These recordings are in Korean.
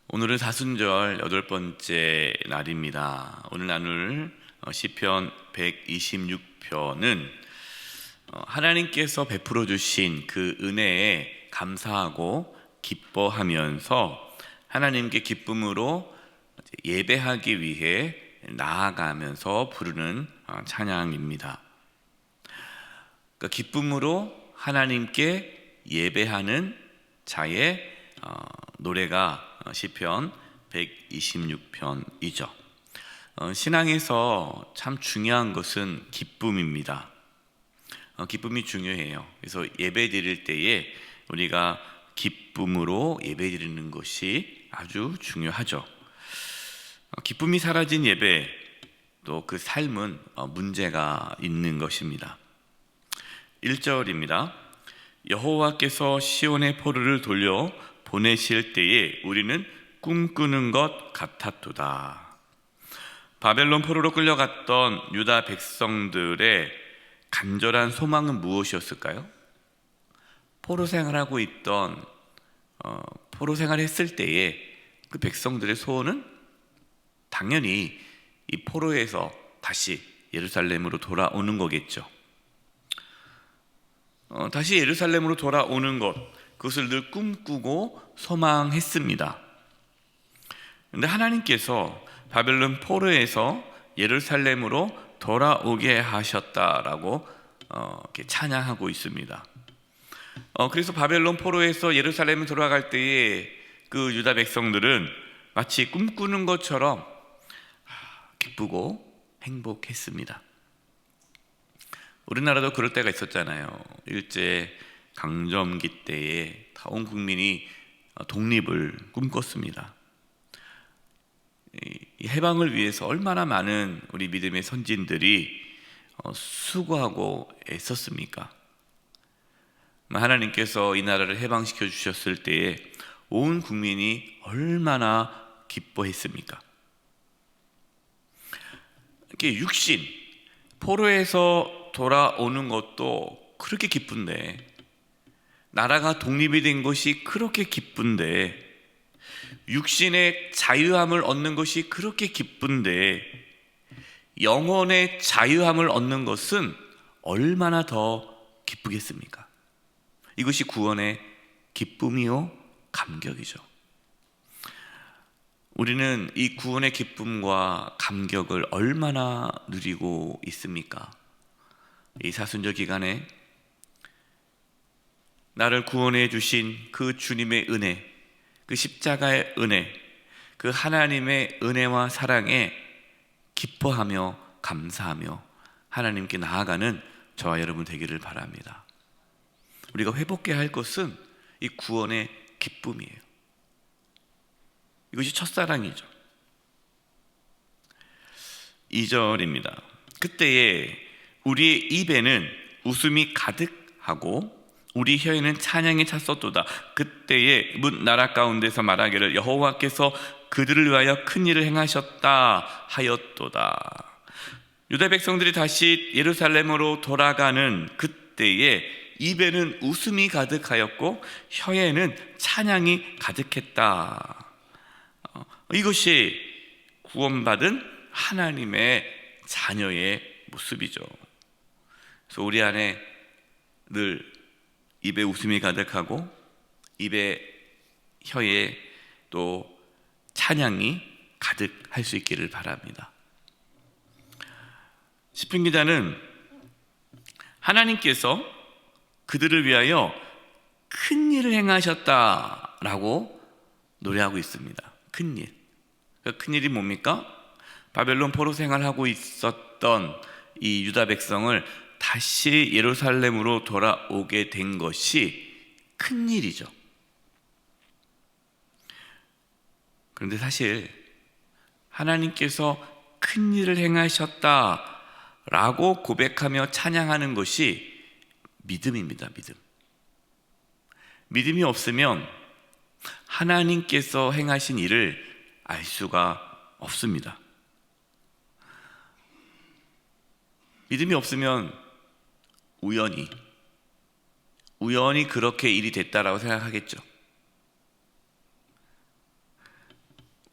오늘은 사순절 8번째 날입니다. 오늘 나눌 시편 126편은 하나님께서 베풀어 주신 그 은혜에 감사하고 기뻐하면서 하나님께 기쁨으로 예배하기 위해 나아가면서 부르는 찬양입니다. 그러니까 기쁨으로 하나님께 예배하는 자의 노래가 시편 126편이죠. 신앙에서 참 중요한 것은 기쁨입니다. 기쁨이 중요해요. 그래서 예배 드릴 때에 우리가 기쁨으로 예배 드리는 것이 아주 중요하죠. 기쁨이 사라진 예배, 또 그 삶은 문제가 있는 것입니다. 1절입니다. 여호와께서 시온의 포로를 돌려 보내실 때에 우리는 꿈꾸는 것 같았도다. 바벨론 포로로 끌려갔던 유다 백성들의 간절한 소망은 무엇이었을까요? 포로 생활하고 있던 포로 생활했을 때에 그 백성들의 소원은 당연히 이 포로에서 다시 예루살렘으로 돌아오는 거겠죠. 다시 예루살렘으로 돌아오는 것, 그것을 늘 꿈꾸고 소망했습니다. 그런데 하나님께서 바벨론 포로에서 예루살렘으로 돌아오게 하셨다라고 이렇게 찬양하고 있습니다. 그래서 바벨론 포로에서 예루살렘에 돌아갈 때에 그 유다 백성들은 마치 꿈꾸는 것처럼 기쁘고 행복했습니다. 우리나라도 그럴 때가 있었잖아요. 일제 강점기 때에 온 국민이 독립을 꿈꿨습니다. 이 해방을 위해서 얼마나 많은 우리 믿음의 선진들이 수고하고 애썼습니까? 하나님께서 이 나라를 해방시켜 주셨을 때에 온 국민이 얼마나 기뻐했습니까? 이렇게 육신, 포로에서 돌아오는 것도 그렇게 기쁜데, 나라가 독립이 된 것이 그렇게 기쁜데, 육신의 자유함을 얻는 것이 그렇게 기쁜데, 영혼의 자유함을 얻는 것은 얼마나 더 기쁘겠습니까? 이것이 구원의 기쁨이요 감격이죠. 우리는 이 구원의 기쁨과 감격을 얼마나 누리고 있습니까? 이 사순절 기간에 나를 구원해 주신 그 주님의 은혜, 그 십자가의 은혜, 그 하나님의 은혜와 사랑에 기뻐하며 감사하며 하나님께 나아가는 저와 여러분 되기를 바랍니다. 우리가 회복해야 할 것은 이 구원의 기쁨이에요. 이것이 첫사랑이죠. 2절입니다. 그때에 우리의 입에는 웃음이 가득하고 우리 혀에는 찬양이 찼었도다. 그때에 문 나라 가운데서 말하기를 여호와께서 그들을 위하여 큰 일을 행하셨다 하였도다. 유다 백성들이 다시 예루살렘으로 돌아가는 그때에 입에는 웃음이 가득하였고 혀에는 찬양이 가득했다. 이것이 구원받은 하나님의 자녀의 모습이죠. 그래서 우리 안에 늘 입에 웃음이 가득하고 입에 혀에 또 찬양이 가득할 수 있기를 바랍니다. 시편 기자는 하나님께서 그들을 위하여 큰 일을 행하셨다라고 노래하고 있습니다. 큰 일. 큰 일이 뭡니까? 바벨론 포로 생활하고 있었던 이 유다 백성을 다시 예루살렘으로 돌아오게 된 것이 큰 일이죠. 그런데 사실 하나님께서 큰 일을 행하셨다라고 고백하며 찬양하는 것이 믿음입니다. 믿음이 없으면 하나님께서 행하신 일을 알 수가 없습니다. 믿음이 없으면 우연히 그렇게 일이 됐다라고 생각하겠죠.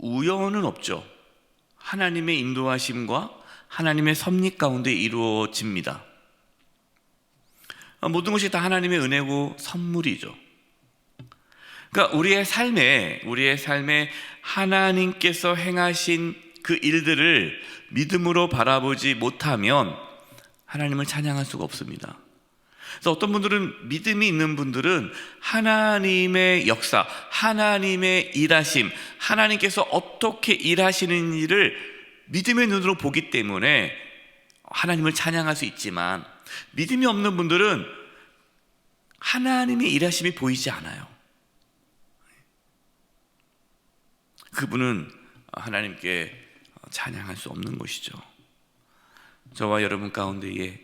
우연은 없죠. 하나님의 인도하심과 하나님의 섭리 가운데 이루어집니다. 모든 것이 다 하나님의 은혜고 선물이죠. 그러니까 우리의 삶에 하나님께서 행하신 그 일들을 믿음으로 바라보지 못하면 하나님을 찬양할 수가 없습니다. 그래서 어떤 분들은, 믿음이 있는 분들은 하나님의 역사, 하나님의 일하심, 하나님께서 어떻게 일하시는 일을 믿음의 눈으로 보기 때문에 하나님을 찬양할 수 있지만, 믿음이 없는 분들은 하나님의 일하심이 보이지 않아요. 그분은 하나님께 찬양할 수 없는 것이죠. 저와 여러분 가운데에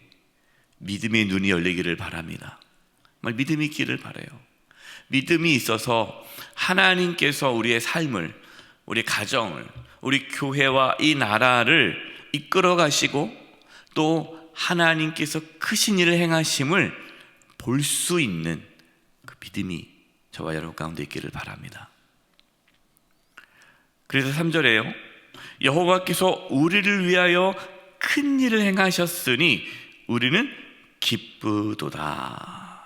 믿음의 눈이 열리기를 바랍니다. 정말 믿음이 있기를 바라요. 믿음이 있어서 하나님께서 우리의 삶을, 우리 가정을, 우리 교회와 이 나라를 이끌어 가시고 또 하나님께서 크신 일을 행하심을 볼 수 있는 그 믿음이 저와 여러분 가운데 있기를 바랍니다. 그래서 3절에요, 여호와께서 우리를 위하여 큰 일을 행하셨으니 우리는 기쁘도다.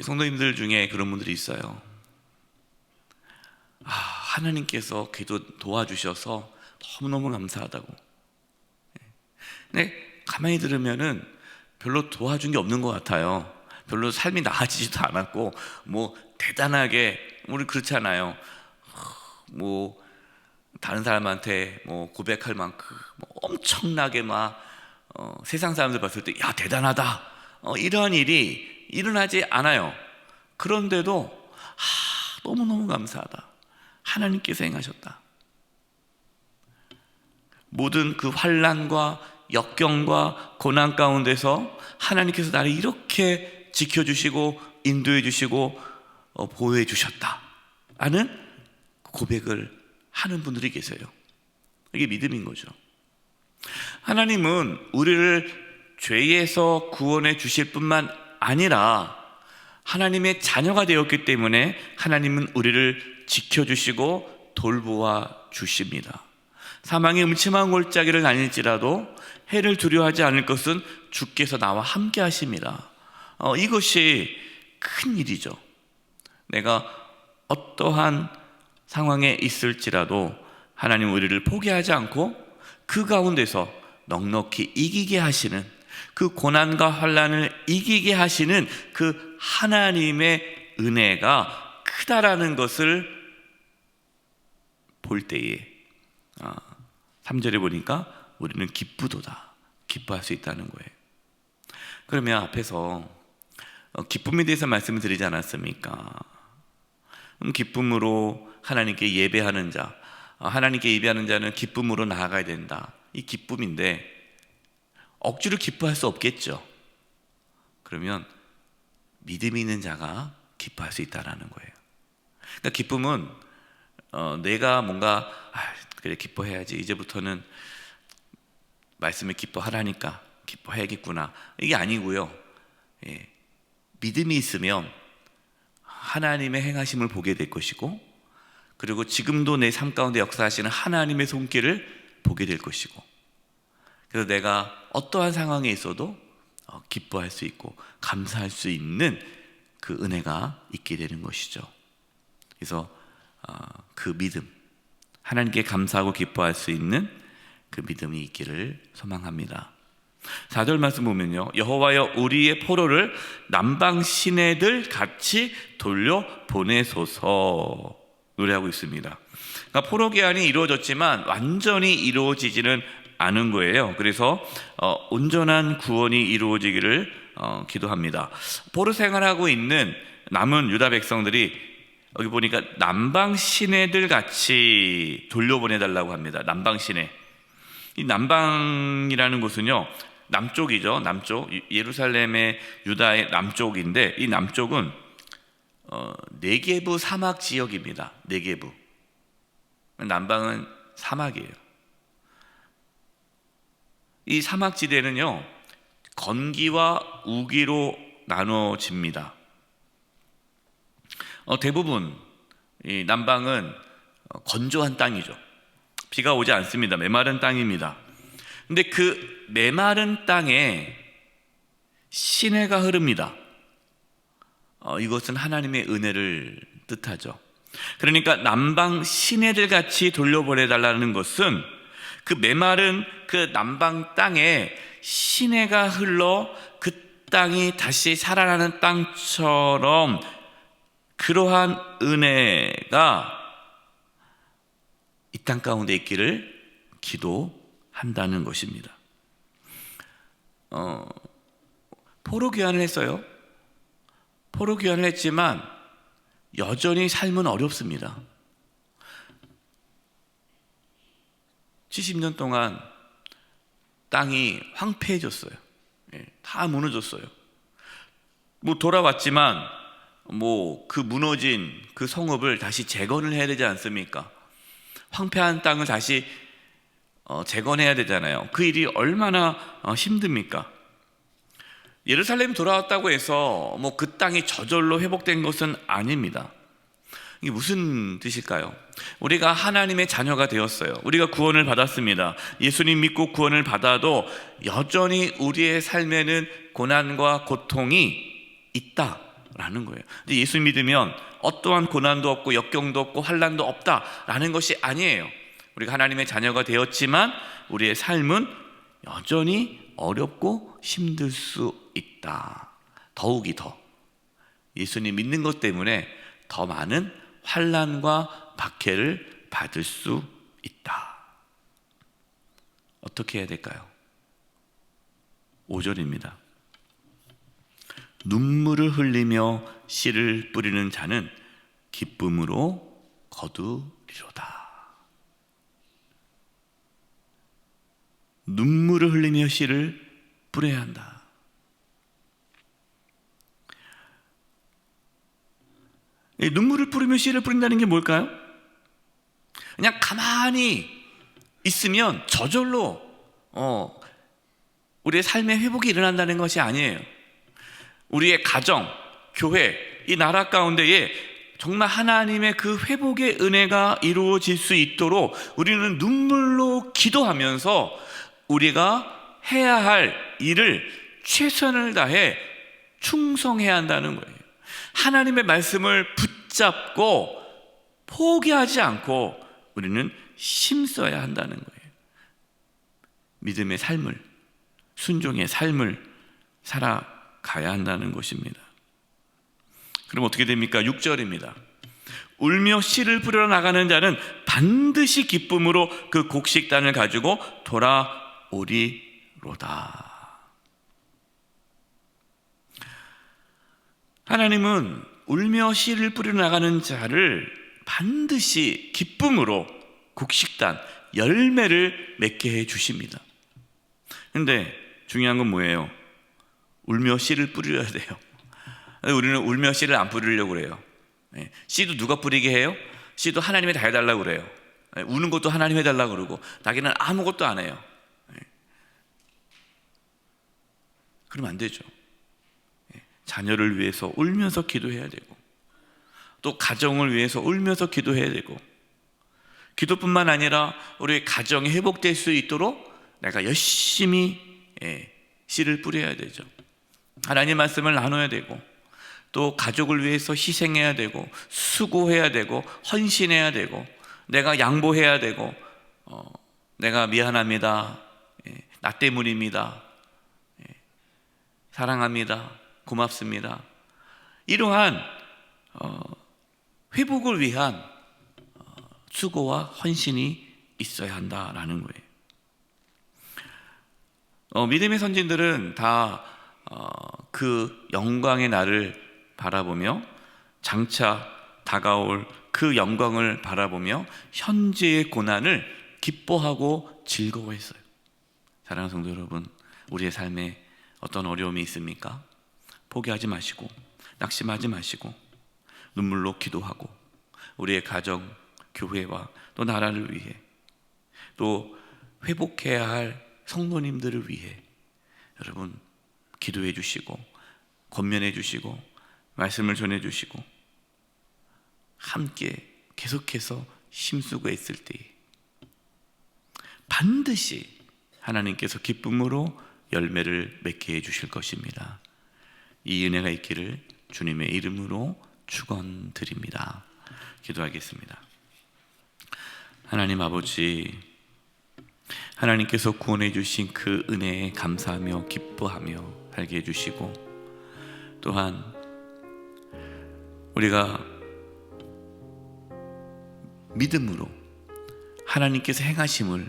성도님들 중에 그런 분들이 있어요. 하나님께서 기도 도와주셔서 너무너무 감사하다고. 근데 가만히 들으면은 별로 도와준 게 없는 것 같아요. 별로 삶이 나아지지도 않았고, 뭐 대단하게, 우리 그렇잖아요. 뭐 다른 사람한테 뭐 고백할 만큼 뭐 엄청나게 막 세상 사람들 봤을 때 야 대단하다, 이러한 일이 일어나지 않아요. 그런데도 너무너무 감사하다, 하나님께서 행하셨다. 모든 그 환난과 역경과 고난 가운데서 하나님께서 나를 이렇게 지켜주시고 인도해 주시고 보호해 주셨다 하는 고백을 하는 분들이 계세요. 이게 믿음인 거죠. 하나님은 우리를 죄에서 구원해 주실 뿐만 아니라 하나님의 자녀가 되었기 때문에 하나님은 우리를 지켜주시고 돌보아 주십니다. 사망의 음침한 골짜기를 다닐지라도 해를 두려워하지 않을 것은 주께서 나와 함께 하십니다. 이것이 큰 일이죠. 내가 어떠한 상황에 있을지라도 하나님 우리를 포기하지 않고 그 가운데서 넉넉히 이기게 하시는, 그 고난과 환난을 이기게 하시는 그 하나님의 은혜가 크다라는 것을 볼 때에 3절에 보니까 우리는 기쁘도다, 기뻐할 수 있다는 거예요. 그러면 앞에서 기쁨에 대해서 말씀을 드리지 않았습니까? 기쁨으로 하나님께 예배하는 자, 하나님께 예배하는 자는 기쁨으로 나아가야 된다, 이 기쁨인데 억지로 기뻐할 수 없겠죠. 그러면 믿음이 있는 자가 기뻐할 수 있다는 거예요. 그러니까 기쁨은 내가 뭔가 그래 기뻐해야지, 이제부터는 말씀에 기뻐하라니까 기뻐해야겠구나, 이게 아니고요. 믿음이 있으면 하나님의 행하심을 보게 될 것이고, 그리고 지금도 내 삶 가운데 역사하시는 하나님의 손길을 보게 될 것이고, 그래서 내가 어떠한 상황에 있어도 기뻐할 수 있고 감사할 수 있는 그 은혜가 있게 되는 것이죠. 그래서 그 믿음, 하나님께 감사하고 기뻐할 수 있는 그 믿음이 있기를 소망합니다. 4절 말씀 보면요, 여호와여 우리의 포로를 남방 시내들 같이 돌려 보내소서 노래하고 있습니다. 그러니까 포로 개환이 이루어졌지만 완전히 이루어지지는 않은 거예요. 그래서 온전한 구원이 이루어지기를 기도합니다. 포로 생활하고 있는 남은 유다 백성들이 여기 보니까 남방 시내들 같이 돌려보내달라고 합니다. 남방 시내. 이 남방이라는 곳은요, 남쪽이죠. 남쪽, 예루살렘의 유다의 남쪽인데, 이 남쪽은 네게부 사막 지역입니다. 네게부. 남방은 사막이에요. 이 사막지대는요, 건기와 우기로 나눠집니다. 대부분 이 남방은 건조한 땅이죠. 비가 오지 않습니다. 메마른 땅입니다. 근데 그 메마른 땅에 시내가 흐릅니다. 이것은 하나님의 은혜를 뜻하죠. 그러니까 남방 시내들 같이 돌려보내달라는 것은 그 메마른 그 남방 땅에 시내가 흘러 그 땅이 다시 살아나는 땅처럼 그러한 은혜가 이 땅 가운데 있기를 기도한다는 것입니다. 포로 귀환을 했어요. 포로 귀환을 했지만 여전히 삶은 어렵습니다. 70년 동안 땅이 황폐해졌어요. 다 무너졌어요. 돌아왔지만 그 무너진 그 성읍을 다시 재건을 해야 되지 않습니까? 황폐한 땅을 다시 재건해야 되잖아요. 그 일이 얼마나 힘듭니까? 예루살렘 돌아왔다고 해서 그 땅이 저절로 회복된 것은 아닙니다. 이게 무슨 뜻일까요? 우리가 하나님의 자녀가 되었어요. 우리가 구원을 받았습니다. 예수님 믿고 구원을 받아도 여전히 우리의 삶에는 고난과 고통이 있다라는 거예요. 근데 예수 믿으면 어떠한 고난도 없고 역경도 없고 환난도 없다라는 것이 아니에요. 우리가 하나님의 자녀가 되었지만 우리의 삶은 여전히 어렵고 힘들 수 있다. 더욱이 더 예수님 믿는 것 때문에 더 많은 환난과 박해를 받을 수 있다. 어떻게 해야 될까요? 5절입니다. 눈물을 흘리며 씨를 뿌리는 자는 기쁨으로 거두리로다. 눈물을 흘리며 씨를 뿌려야 한다. 눈물을 뿌리며 씨를 뿌린다는 게 뭘까요? 그냥 가만히 있으면 저절로 우리의 삶의 회복이 일어난다는 것이 아니에요. 우리의 가정, 교회, 이 나라 가운데에 정말 하나님의 그 회복의 은혜가 이루어질 수 있도록 우리는 눈물로 기도하면서 우리가 해야 할 일을 최선을 다해 충성해야 한다는 거예요. 하나님의 말씀을 붙잡고 포기하지 않고 우리는 힘써야 한다는 거예요. 믿음의 삶을, 순종의 삶을 살아가야 한다는 것입니다. 그럼 어떻게 됩니까? 6절입니다. 울며 씨를 뿌려 나가는 자는 반드시 기쁨으로 그 곡식단을 가지고 돌아오리로다. 하나님은 울며 씨를 뿌려 나가는 자를 반드시 기쁨으로 곡식단, 열매를 맺게 해 주십니다. 근데 중요한 건 뭐예요? 울며 씨를 뿌려야 돼요. 우리는 울며 씨를 안 뿌리려고 그래요. 씨도 누가 뿌리게 해요? 씨도 하나님이 다 해달라고 그래요. 우는 것도 하나님 해달라고 그러고 자기는 아무것도 안 해요. 그러면 안 되죠. 자녀를 위해서 울면서 기도해야 되고 또 가정을 위해서 울면서 기도해야 되고 기도뿐만 아니라 우리의 가정이 회복될 수 있도록 내가 열심히 씨를 뿌려야 되죠. 하나님 말씀을 나눠야 되고 또 가족을 위해서 희생해야 되고 수고해야 되고 헌신해야 되고 내가 양보해야 되고 내가 미안합니다. 나 때문입니다. 사랑합니다. 고맙습니다. 이러한 회복을 위한 수고와 헌신이 있어야 한다라는 거예요. 믿음의 선진들은 다 그 영광의 날을 바라보며 장차 다가올 그 영광을 바라보며 현재의 고난을 기뻐하고 즐거워했어요. 사랑하는 성도 여러분, 우리의 삶에 어떤 어려움이 있습니까? 포기하지 마시고 낙심하지 마시고 눈물로 기도하고 우리의 가정, 교회와 또 나라를 위해 또 회복해야 할 성도님들을 위해 여러분 기도해 주시고 권면해 주시고 말씀을 전해 주시고 함께 계속해서 힘쓰고 애쓸 때 반드시 하나님께서 기쁨으로 열매를 맺게 해주실 것입니다. 이 은혜가 있기를 주님의 이름으로 축원드립니다. 기도하겠습니다. 하나님 아버지, 하나님께서 구원해 주신 그 은혜에 감사하며 기뻐하며 살게 해주시고, 또한 우리가 믿음으로 하나님께서 행하심을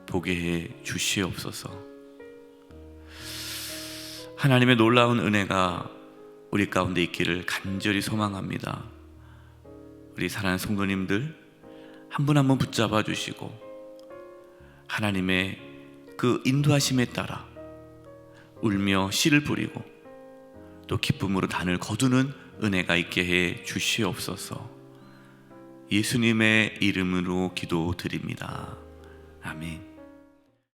보게 해 주시옵소서. 하나님의 놀라운 은혜가 우리 가운데 있기를 간절히 소망합니다. 우리 사랑하는 성도님들 한 분 한 분 붙잡아 주시고 하나님의 그 인도하심에 따라 울며 씨를 뿌리고 또 기쁨으로 단을 거두는 은혜가 있게 해 주시옵소서. 예수님의 이름으로 기도드립니다. 아멘.